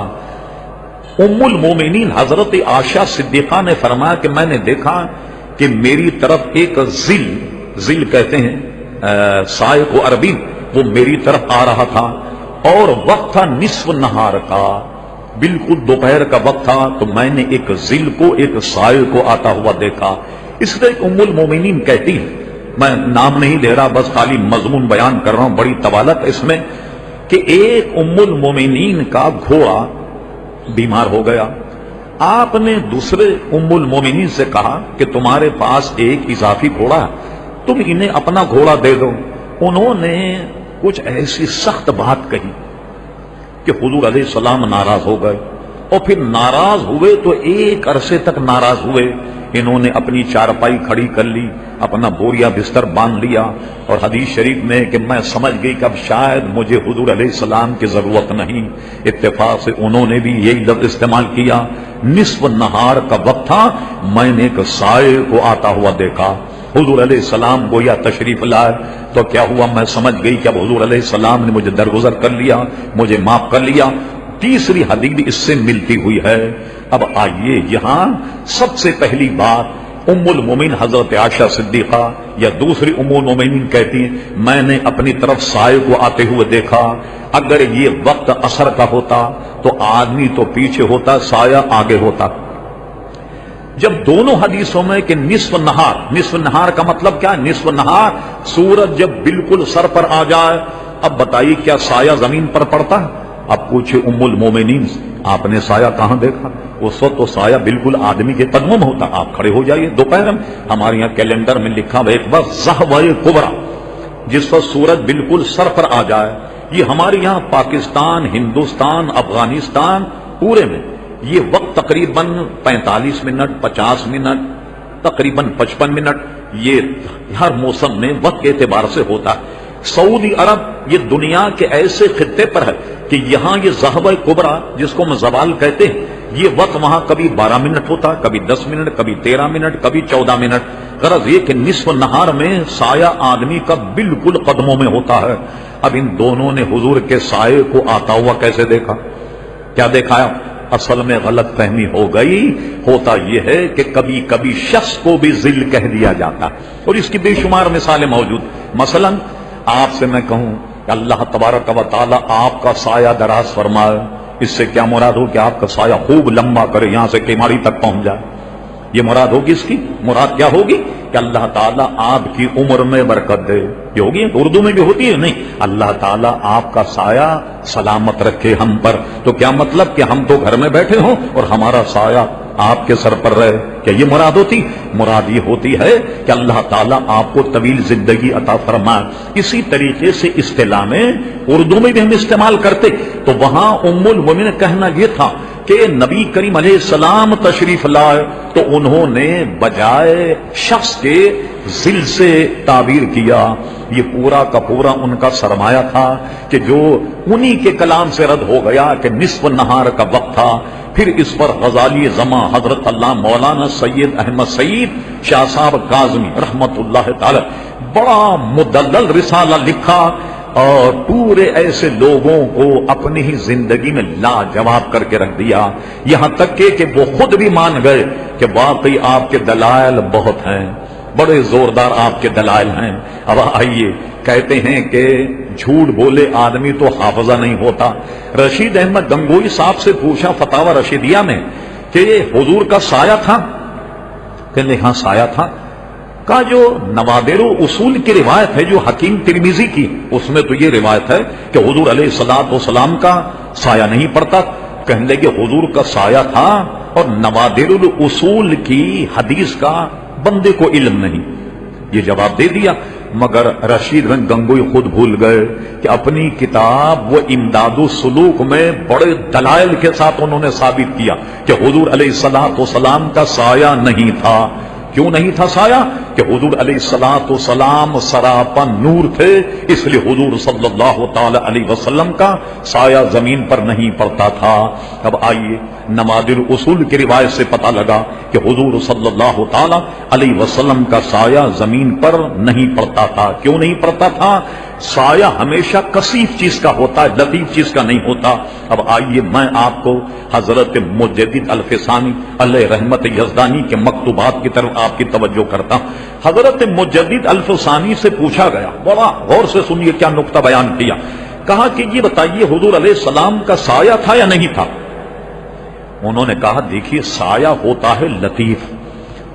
ام المومنین حضرت عائشہ صدیقہ نے فرمایا کہ میں نے دیکھا کہ میری طرف ایک ذل کہتے ہیں سائے کو عربی، وہ میری طرف آ رہا تھا اور وقت تھا نصف نہار کا، بالکل دوپہر کا وقت تھا، تو میں نے ایک ذل کو، ایک سائے کو آتا ہوا دیکھا۔ اس لیے ام المومنین کہتی ہے، میں نام نہیں دے رہا، بس خالی مضمون بیان کر رہا ہوں، بڑی طوالت اس میں، کہ ایک ام المومنین کا گھوڑا بیمار ہو گیا۔ آپ نے دوسرے ام المومنین سے کہا کہ تمہارے پاس ایک اضافی گھوڑا ہے، تم انہیں اپنا گھوڑا دے دو۔ انہوں نے کچھ ایسی سخت بات کہی کہ حضور علیہ السلام ناراض ہو گئے، اور پھر ناراض ہوئے تو ایک عرصے تک ناراض ہوئے۔ انہوں نے اپنی چارپائی کھڑی کر لی، اپنا بوریا بستر باندھ لیا، اور حدیث شریف میں کہ میں سمجھ گئی کہ اب شاید مجھے حضور علیہ السلام کی ضرورت نہیں۔ اتفاق سے انہوں نے بھی یہی لفظ استعمال کیا، نصف نہار کا وقت تھا، میں نے ایک سائے کو آتا ہوا دیکھا۔ حضور علیہ السلام گویا تشریف لائے تو کیا ہوا، میں سمجھ گئی کہ اب حضور علیہ السلام نے مجھے درگزر کر لیا، مجھے معاف کر لیا۔ تیسری حدیث بھی اس سے ملتی ہوئی ہے۔ اب آئیے، یہاں سب سے پہلی بات ام المومنین حضرت عائشہ صدیقہ یا دوسری ام المومنین کہتی ہیں میں نے اپنی طرف سائے کو آتے ہوئے دیکھا۔ اگر یہ وقت عصر کا ہوتا تو آدمی تو پیچھے ہوتا، سایہ آگے ہوتا۔ جب دونوں حدیثوں میں کہ نصف نہار کا مطلب کیا ہے؟ نصف نہار، سورج جب بالکل سر پر آ جائے۔ اب بتائیے کیا سایہ زمین پر پڑتا ہے؟ اب پوچھے ام المومنین آپ نے سایہ کہاں دیکھا؟ اس وقت تو سایہ بالکل آدمی کے قدموں میں ہوتا، آپ کھڑے ہو جائیے دوپہر میں۔ ہمارے یہاں کیلنڈر میں لکھا ہوا ایک بار ضحوہ کبریٰ، جس وقت سورج بالکل سر پر آ جائے۔ یہ ہمارے یہاں پاکستان، ہندوستان، افغانستان پورے میں یہ وقت تقریباً 45 منٹ، 50 منٹ، تقریباً 55 منٹ، یہ ہر موسم میں وقت کے اعتبار سے ہوتا ہے۔ سعودی عرب یہ دنیا کے ایسے خطے پر ہے کہ یہاں یہ ضحوہ کبریٰ جس کو ہم زوال کہتے ہیں، یہ وقت وہاں کبھی 12 منٹ ہوتا، کبھی 10 منٹ، کبھی 13 منٹ، کبھی 14 منٹ۔ غرض یہ کہ نصف نہار میں سایہ آدمی کا بالکل قدموں میں ہوتا ہے۔ اب ان دونوں نے حضور کے سائے کو آتا ہوا کیسے دیکھا؟ کیا دیکھا؟ اصل میں غلط فہمی ہو گئی۔ ہوتا یہ ہے کہ کبھی کبھی شخص کو بھی ذل کہہ دیا جاتا، اور اس کی بے شمار مثالیں موجود۔ مثلاً آپ سے میں کہوں کہ اللہ تبارک و تعالیٰ آپ کا سایہ دراز فرمائے، اس سے کیا مراد ہو کہ آپ کا سایہ خوب لمبا کرے، یہاں سے کیماڑی تک پہنچ جائے، یہ مراد ہوگی اس کی؟ مراد کیا ہوگی کہ اللہ تعالیٰ آپ کی عمر میں برکت دے، یہ ہوگی؟ اردو میں بھی ہوتی ہے نہیں، اللہ تعالیٰ آپ کا سایہ سلامت رکھے ہم پر۔ تو کیا مطلب کہ ہم تو گھر میں بیٹھے ہوں اور ہمارا سایہ آپ کے سر پر رہے؟ کیا یہ مراد ہوتی؟ مراد یہ ہوتی ہے کہ اللہ تعالیٰ آپ کو طویل زندگی عطا فرمائے۔ اسی طریقے سے اصطلاح میں اردو میں بھی ہم استعمال کرتے، تو وہاں ام المومنین کہنا یہ تھا کہ کہ نبی کریم علیہ السلام تشریف لائے تو انہوں نے بجائے شخص کے ذل سے تعبیر کیا. یہ پورا کا پورا ان کا سرمایہ تھا کہ جو انہی کے کلام سے رد ہو گیا کہ نصف نہار کا وقت تھا. پھر اس پر غزالی زماں حضرت اللہ مولانا سید احمد سعید شاہ صاحب کاظمی رحمت اللہ تعالی بڑا مدلل رسالہ لکھا اور پورے ایسے لوگوں کو اپنی ہی زندگی میں لاجواب کر کے رکھ دیا. یہاں تک کہ وہ خود بھی مان گئے کہ واقعی آپ کے دلائل بہت ہیں، بڑے زوردار آپ کے دلائل ہیں. اب آئیے، کہتے ہیں کہ جھوٹ بولے آدمی تو حافظہ نہیں ہوتا. رشید احمد گنگوئی صاحب سے پوچھا فتاوی رشیدیہ میں کہ یہ حضور کا سایہ تھا؟ کہنے ہاں سایہ تھا. کا جو نوادر اصول کی روایت ہے جو حکیم ترمذی کی، اس میں تو یہ روایت ہے کہ حضور علیہ الصلوۃ والسلام کا سایہ نہیں پڑتا. کہنے لگے حضور کا سایہ تھا اور نوادر الاصول کی حدیث کا بندے کو علم نہیں. یہ جواب دے دیا. مگر رشید بن گنگوئی خود بھول گئے کہ اپنی کتاب وہ امداد السلوک میں بڑے دلائل کے ساتھ انہوں نے ثابت کیا کہ حضور علیہ الصلوۃ والسلام کا سایہ نہیں تھا. کیوں نہیں تھا سایہ؟ کہ حضور علیہ الصلوۃ والسلام سراپا نور تھے، اس لیے حضور صلی اللہ تعالی علیہ وسلم کا سایہ زمین پر نہیں پڑتا تھا. اب آئیے، نوادر اصول کی روایت سے پتہ لگا کہ حضور صلی اللہ تعالی علیہ وسلم کا سایہ زمین پر نہیں پڑتا تھا. کیوں نہیں پڑتا تھا؟ سایہ ہمیشہ کثیف چیز کا ہوتا ہے، لطیف چیز کا نہیں ہوتا. اب آئیے، میں آپ کو حضرت مجدد الفسانی علیہ رحمت یزدانی کے مکتوبات کی طرف آپ کی توجہ کرتا ہوں. حضرت مجدد الفسانی سے پوچھا گیا، بڑا غور سے سنیے کیا نقطہ بیان کیا. کہا کہ یہ بتائیے حضور علیہ السلام کا سایہ تھا یا نہیں تھا؟ انہوں نے کہا دیکھیے، سایہ ہوتا ہے لطیف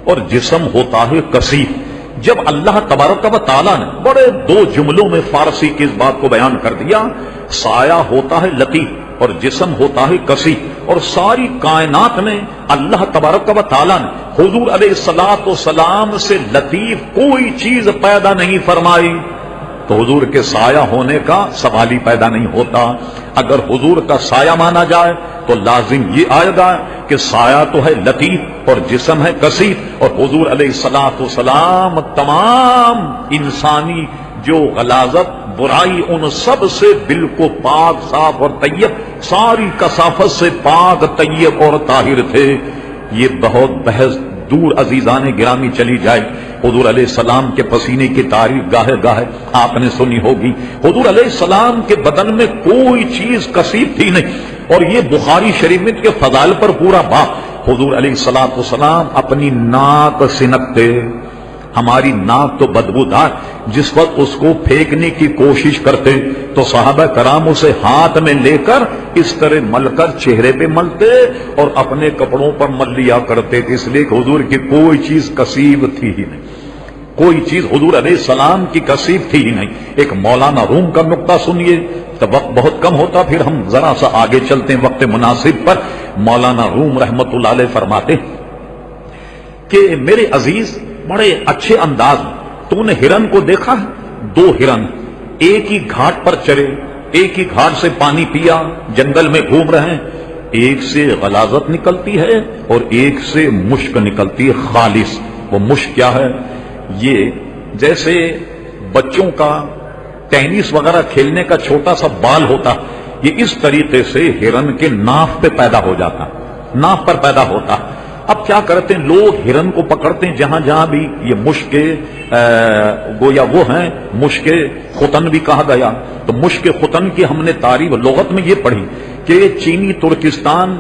اور جسم ہوتا ہے کثیف. جب اللہ تبارک و تعالیٰ نے بڑے دو جملوں میں فارسی کی اس بات کو بیان کر دیا، سایہ ہوتا ہے لطیف اور جسم ہوتا ہے کثیف، اور ساری کائنات میں اللہ تبارک و تعالیٰ نے حضور علیہ الصلوۃ والسلام سے لطیف کوئی چیز پیدا نہیں فرمائی، تو حضور کے سایہ ہونے کا سوال ہی پیدا نہیں ہوتا. اگر حضور کا سایہ مانا جائے تو لازم یہ آئے گا کہ سایہ تو ہے لطیف اور جسم ہے کثیف، اور حضور علیہ الصلوۃ والسلام تمام انسانی جو غلاظت برائی ان سب سے بالکل پاک صاف اور طیب، ساری کثافت سے پاک طیب اور طاہر تھے. یہ بہت بحث دور عزیزان گرامی چلی جائے. حضور علیہ السلام کے پسینے کی تعریف گاہے گاہے آپ نے سنی ہوگی. حضور علیہ السلام کے بدن میں کوئی چیز کثیف تھی نہیں، اور یہ بخاری شریف میں کے فضائل پر پورا باب. حضور علیہ الصلوۃ والسلام اپنی ناک سنکتے. ہماری ناک تو بدبودار، جس وقت اس کو پھینکنے کی کوشش کرتے تو صحابہ کرام اسے ہاتھ میں لے کر اس طرح مل کر چہرے پہ ملتے اور اپنے کپڑوں پر مل لیا کرتے تھے. اس لیے کہ حضور کی کوئی چیز کثیف تھی ہی نہیں، کوئی چیز حضور علیہ السلام کی کثیف تھی ہی نہیں. ایک مولانا روم کا نقطہ سنیے، تو وقت بہت کم ہوتا، پھر ہم ذرا سا آگے چلتے ہیں وقت مناسب پر. مولانا روم رحمت اللہ علیہ فرماتے کہ میرے عزیز، بڑے اچھے انداز میں تو نے ہرن کو دیکھا ہے؟ دو ہرن ایک ہی گھاٹ پر چرے، ایک ہی گھاٹ سے پانی پیا، جنگل میں گھوم رہے ہیں. ایک سے غلاظت نکلتی ہے اور ایک سے مشک نکلتی ہے خالص. وہ مشک کیا ہے؟ یہ جیسے بچوں کا ٹینس وغیرہ کھیلنے کا چھوٹا سا بال ہوتا، یہ اس طریقے سے ہرن کے ناف پہ پیدا ہو جاتا، ناف پر پیدا ہوتا. اب کیا کرتے ہیں لوگ؟ ہرن کو پکڑتے ہیں جہاں جہاں بھی یہ مشک گویا وہ ہیں، مشک ختن بھی کہا گیا. تو مشک ختن کی ہم نے تعریف لغت میں یہ پڑھی کہ چینی ترکستان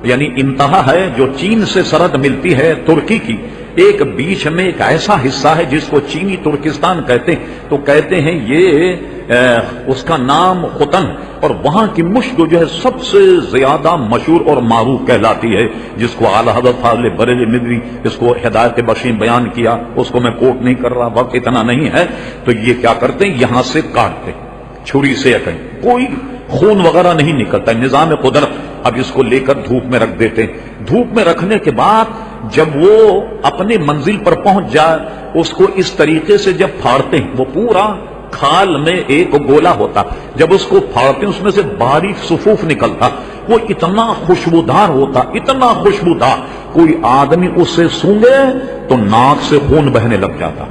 یعنی انتہا ہے جو چین سے سرحد ملتی ہے ترکی کی، ایک بیچ میں ایک ایسا حصہ ہے جس کو چینی ترکستان کہتے ہیں. تو کہتے ہیں یہ اس کا نام ختن، اور وہاں کی مشک جو ہے سب سے زیادہ مشہور اور معروف کہلاتی ہے، جس کو اعلی حضرت فاضل بریلوی ندوی اس کو ہدایت بخشیں بیان کیا. اس کو میں کوٹ نہیں کر رہا، وقت اتنا نہیں ہے. تو یہ کیا کرتے ہیں؟ یہاں سے کاٹتے چھری سے، کہیں کوئی خون وغیرہ نہیں نکلتا، نظام قدرت. اب اس کو لے کر دھوپ میں رکھ دیتے ہیں. دھوپ میں رکھنے کے بعد جب وہ اپنے منزل پر پہنچ جائے، اس کو اس طریقے سے جب پھاڑتے ہیں، وہ پورا کھال میں ایک گولا ہوتا، جب اس کو پھاڑتے ہیں اس میں سے باریک صفوف نکلتا. وہ اتنا خوشبودار ہوتا، اتنا خوشبودار، کوئی آدمی اسے سونگے تو ناک سے خون بہنے لگ جاتا،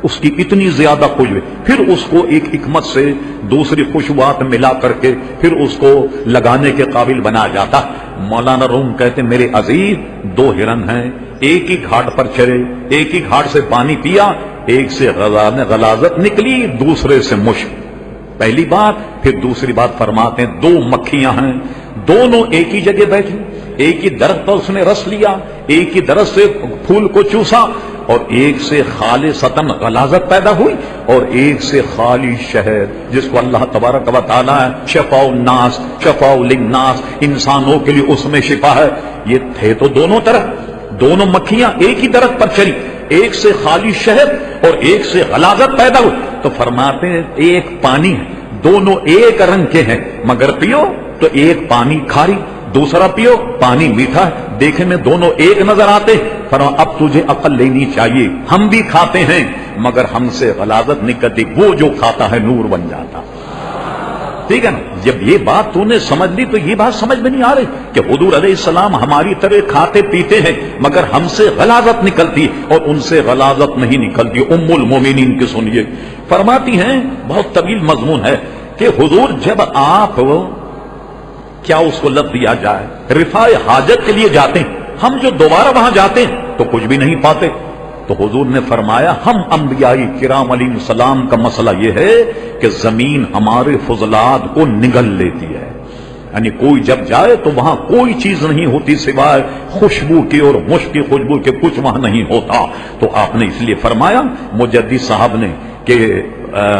اس کی اتنی زیادہ خوشبو. پھر اس کو ایک حکمت سے دوسری خوشبوات ملا کر کے پھر اس کو لگانے کے قابل بنا جاتا. مولانا روم کہتے میرے عزیز، دو ہرن ہیں، ایک ہی گھاٹ پر چلے، ایک ہی گھاٹ سے پانی پیا، ایک سے غلاظت نکلی، دوسرے سے مشک. پہلی بات. پھر دوسری بات فرماتے ہیں دو مکھیاں ہیں، دونوں ایک ہی جگہ بیٹھی، ایک ہی درخت پر اس نے رس لیا، ایک ہی درخت سے پھول کو چوسا، اور ایک سے خالصتاً غلاظت پیدا ہوئی، اور ایک سے خالی شہد، جس کو اللہ تبارک و تعالیٰ شفاء الناس، شفاء للناس، انسانوں کے لیے اس میں شفا ہے. یہ تھے تو دونوں طرف، دونوں مکھیاں ایک ہی درخت پر چلی، ایک سے خالی شہد اور ایک سے غلاظت پیدا ہوئی. تو فرماتے ہیں ایک پانی ہے، دونوں ایک رنگ کے ہیں، مگر پیو تو ایک پانی کھاری، دوسرا پیو پانی میٹھا ہے، دیکھنے میں دونوں ایک نظر آتے. فرمایا اب تجھے عقل لینی چاہیے، ہم بھی کھاتے ہیں مگر ہم سے غلاظت نکلتی، وہ جو کھاتا ہے نور بن جاتا. ٹھیک ہے نا؟ جب یہ بات تو نے سمجھ لی تو یہ بات سمجھ میں نہیں آ رہی کہ حضور علیہ السلام ہماری طرح کھاتے پیتے ہیں مگر ہم سے غلاظت نکلتی اور ان سے غلاظت نہیں نکلتی. ام المومنین کی سنیے، فرماتی ہیں، بہت طویل مضمون ہے، کہ حضور جب آپ کیا اس کو لفظ دیا جائے رفاع حاجت کے لیے جاتے ہیں، ہم جو دوبارہ وہاں جاتے ہیں تو کچھ بھی نہیں پاتے. تو حضور نے فرمایا ہم انبیاء کرام علیہ السلام کا مسئلہ یہ ہے کہ زمین ہمارے فضلات کو نگل لیتی ہے، یعنی کوئی جب جائے تو وہاں کوئی چیز نہیں ہوتی سوائے خوشبو کی اور مشک کی خوشبو کے، کچھ وہاں نہیں ہوتا. تو آپ نے اس لیے فرمایا مجدد صاحب نے کہ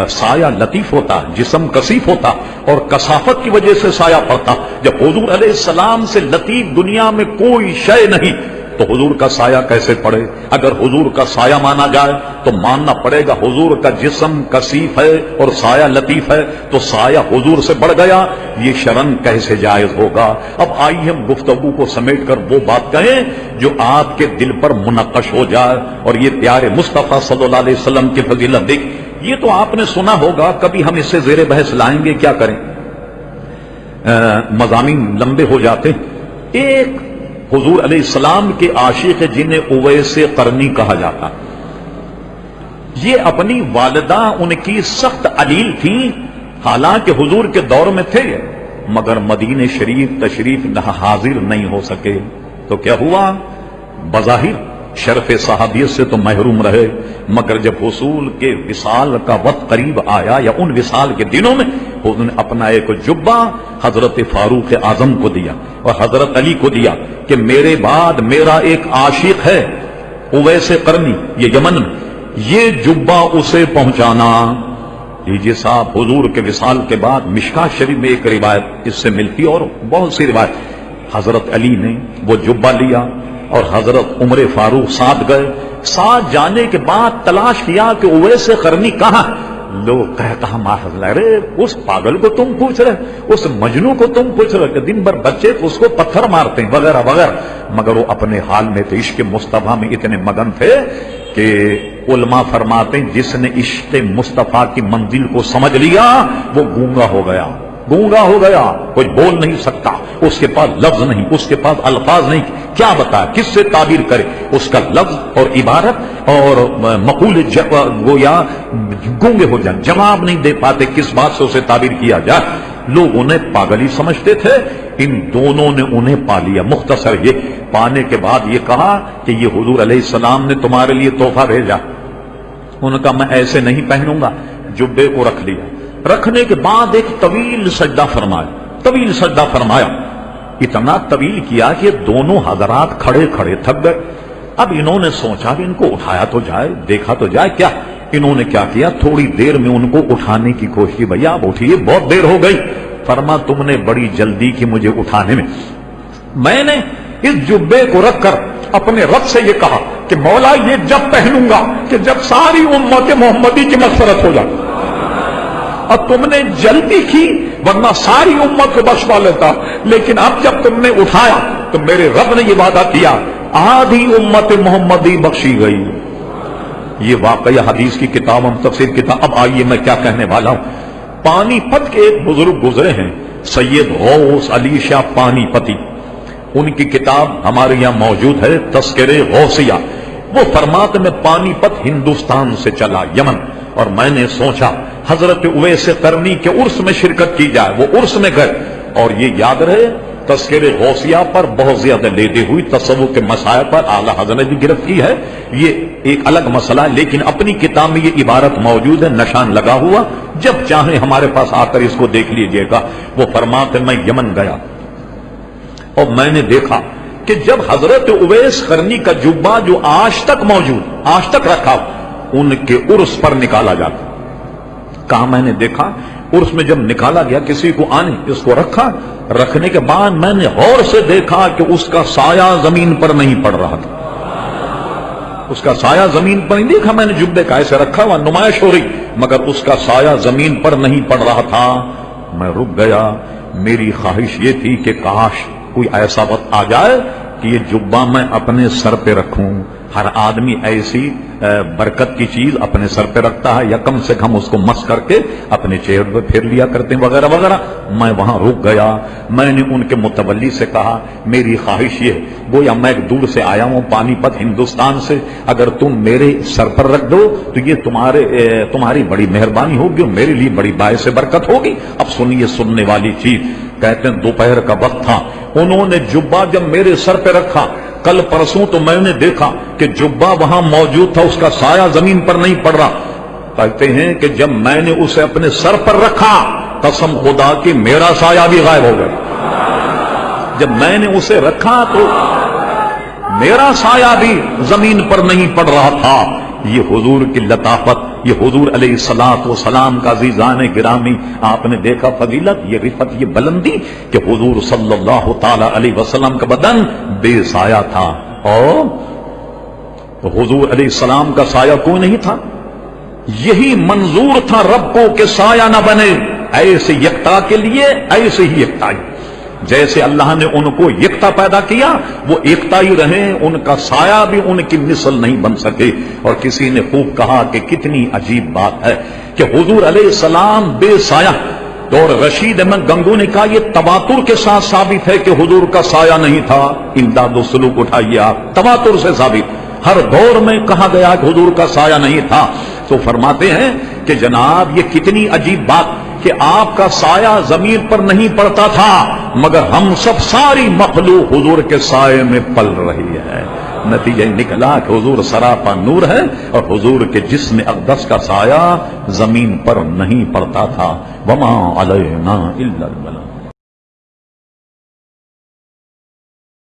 سایہ لطیف ہوتا، جسم کثیف ہوتا اور کثافت کی وجہ سے سایہ پڑتا. جب حضور علیہ السلام سے لطیف دنیا میں کوئی شے نہیں تو حضور کا سایہ کیسے پڑے؟ اگر حضور کا سایہ مانا جائے تو ماننا پڑے گا حضور کا جسم کثیف ہے اور سایہ لطیف ہے، تو سایہ حضور سے بڑھ گیا، یہ شرن کیسے جائز ہوگا؟ اب آئیے ہم گفتگو کو سمیٹ کر وہ بات کہیں جو آپ کے دل پر منقش ہو جائے. اور یہ پیارے مصطفیٰ صلی اللہ علیہ وسلم کی فضیلت دیکھ، یہ تو آپ نے سنا ہوگا، کبھی ہم اس سے زیر بحث لائیں گے، کیا کریں، مضامین لمبے ہو جاتے. ایک حضور علیہ السلام کے عاشق جنہیں اویس قرنی کہا جاتا، یہ اپنی والدہ ان کی سخت علیل تھیں، حالانکہ حضور کے دور میں تھے مگر مدینہ شریف تشریف حاضر نہیں ہو سکے. تو کیا ہوا؟ بظاہر شرف صحابیت سے تو محروم رہے، مگر جب حصول کے وصال کا وقت قریب آیا یا ان وصال کے دنوں میں حضور نے اپنا ایک جبہ حضرت فاروق اعظم کو دیا اور حضرت علی کو دیا کہ میرے بعد میرا ایک عاشق ہے اویس قرنی، یہ یمن میں، یہ جبہ اسے پہنچانا. لیجیے صاحب، حضور کے وصال کے بعد مشکاۃ شریف میں ایک روایت اس سے ملتی اور بہت سی روایت، حضرت علی نے وہ جبہ لیا اور حضرت عمر فاروق ساتھ گئے. ساتھ جانے کے بعد تلاش کیا کہ اویس قرنی کہاں؟ لوگ کہتا ہم ارے اس پاگل کو تم پوچھ رہے، اس مجنو کو تم پوچھ رہے کہ دن بھر بچے اس کو پتھر مارتے ہیں وغیرہ وغیرہ. مگر وہ اپنے حال میں تھے، عشق مصطفیٰ میں اتنے مگن تھے کہ علماء فرماتے ہیں جس نے عشق مصطفیٰ کی منزل کو سمجھ لیا وہ گونگا ہو گیا، گونگا ہو گیا، کچھ بول نہیں سکتا، اس کے پاس لفظ نہیں، اس کے پاس الفاظ نہیں، کیا بتائے، کس سے تعبیر کرے؟ اس کا لفظ اور عبارت اور مقول گویا گونگے ہو جائیں، جواب نہیں دے پاتے کس بات سے اسے تعبیر کیا جائے. لوگ انہیں پاگل ہی سمجھتے تھے. ان دونوں نے انہیں پا لیا. مختصر یہ پانے کے بعد یہ کہا کہ یہ حضور علیہ السلام نے تمہارے لیے تحفہ بھیجا. ان کا میں ایسے نہیں پہنوں گا. جبے کو رکھ لیا. رکھنے کے بعد ایک طویل سجدہ فرمایا، طویل سجدہ فرمایا، اتنا طویل کیا کہ دونوں حضرات کھڑے کھڑے تھک گئے. اب انہوں نے سوچا کہ ان کو اٹھایا تو جائے، دیکھا تو جائے. کیا انہوں نے کیا کیا؟ تھوڑی دیر میں ان کو اٹھانے کی کوشش کی. بھیا آپ اٹھیے، بہت دیر ہو گئی. فرما تم نے بڑی جلدی کی مجھے اٹھانے میں. میں نے اس جبے کو رکھ کر اپنے رب سے یہ کہا کہ مولا یہ جب پہنوں گا کہ جب ساری امت محمدی کی مغفرت ہو جائے. اور تم نے جلدی کی ورنہ ساری امت کو بخشوا لیتا. لیکن اب جب تم نے اٹھایا تو میرے رب نے یہ وعدہ کیا آدھی امت محمدی بخشی گئی. یہ واقعہ حدیث کی کتاب ہم تفسیر کتاب. اب آئیے میں کیا کہنے والا ہوں. پانی پت کے ایک بزرگ گزرے ہیں، سید غوث علی شاہ پانی پتی، ان کی کتاب ہمارے یہاں موجود ہے تذکرہ غوثیہ. وہ فرماتے میں پانی پت ہندوستان سے چلا یمن، اور میں نے سوچا حضرت اویس قرنی کے عرس میں شرکت کی جائے. وہ عرس میں گئے، اور یہ یاد رہے تذکرہ غوثیہ پر بہت زیادہ لیتے ہوئی تصوف کے مسائل پر اعلی حضرت نے بھی گرفت کی ہے، یہ ایک الگ مسئلہ ہے، لیکن اپنی کتاب میں یہ عبارت موجود ہے، نشان لگا ہوا، جب چاہیں ہمارے پاس آ کر اس کو دیکھ لیجئے گا. وہ فرماتے میں یمن گیا اور میں نے دیکھا کہ جب حضرت اویس قرنی کا جبہ جو آج تک موجود، آج تک رکھا، ان کے عرس پر نکالا جاتا. کہاں میں نے دیکھا عرس میں جب نکالا گیا کسی کو آنے، اس کو رکھا، رکھنے کے بعد میں نے غور سے دیکھا کہ اس کا سایہ زمین پر نہیں پڑ رہا تھا. اس کا سایہ زمین پر نہیں دیکھا میں نے، جبے کا ایسے رکھا ہوا نمائش ہو رہی، مگر اس کا سایہ زمین پر نہیں پڑ رہا تھا. میں رک گیا. میری خواہش یہ تھی کہ کاش کوئی ایسا وقت آ جائے کہ یہ جبہ میں اپنے سر پہ رکھوں. ہر آدمی ایسی برکت کی چیز اپنے سر پہ رکھتا ہے، یا کم سے کم اس کو مس کر کے اپنے چہرے پہ پھیر لیا کرتے ہیں وغیرہ وغیرہ. میں وہاں رک گیا. میں نے ان کے متولی سے کہا میری خواہش یہ، گویا میں ایک دور سے آیا ہوں پانی پت ہندوستان سے، اگر تم میرے سر پر رکھ دو تو یہ تمہاری بڑی مہربانی ہوگی اور میرے لیے بڑی باعث برکت ہوگی. اب سنیے سننے والی چیز. کہتے ہیں دوپہر کا وقت تھا، انہوں نے جبہ جب میرے سر پہ رکھا، کل پرسوں تو میں نے دیکھا کہ جبہ وہاں موجود تھا، اس کا سایہ زمین پر نہیں پڑ رہا. کہتے ہیں کہ جب میں نے اسے اپنے سر پر رکھا، قسم خدا کی میرا سایہ بھی غائب ہو گیا. جب میں نے اسے رکھا تو میرا سایہ بھی زمین پر نہیں پڑ رہا تھا. یہ حضور کی لطافت، یہ حضور علیہ الصلوۃ والسلام کا عزیزان گرامی، آپ نے دیکھا فضیلت، یہ رفت، یہ بلندی کہ حضور صلی اللہ تعالی علیہ وسلم کا بدن بے سایہ تھا، اور حضور علیہ السلام کا سایہ کوئی نہیں تھا. یہی منظور تھا رب کو کہ سایہ نہ بنے، ایسے یکتا کے لیے ایسے ہی یکتائی. جیسے اللہ نے ان کو یکتا پیدا کیا، وہ یکتا ہی رہے، ان کا سایہ بھی ان کی مثل نہیں بن سکے. اور کسی نے خوب کہا کہ کتنی عجیب بات ہے کہ حضور علیہ السلام بے سایہ. اور رشید احمد گنگو نے کہا یہ تواتر کے ساتھ ثابت ہے کہ حضور کا سایہ نہیں تھا. امداد و سلوک اٹھائیے آپ، تواتر سے ثابت، ہر دور میں کہا گیا کہ حضور کا سایہ نہیں تھا. تو فرماتے ہیں کہ جناب یہ کتنی عجیب بات کہ آپ کا سایہ زمین پر نہیں پڑتا تھا، مگر ہم سب ساری مخلوق حضور کے سائے میں پل رہی ہے. نتیجہ نکلا کہ حضور سراپا نور ہے، اور حضور کے جسم اقدس کا سایہ زمین پر نہیں پڑتا تھا. وما علینا الا البلاغ.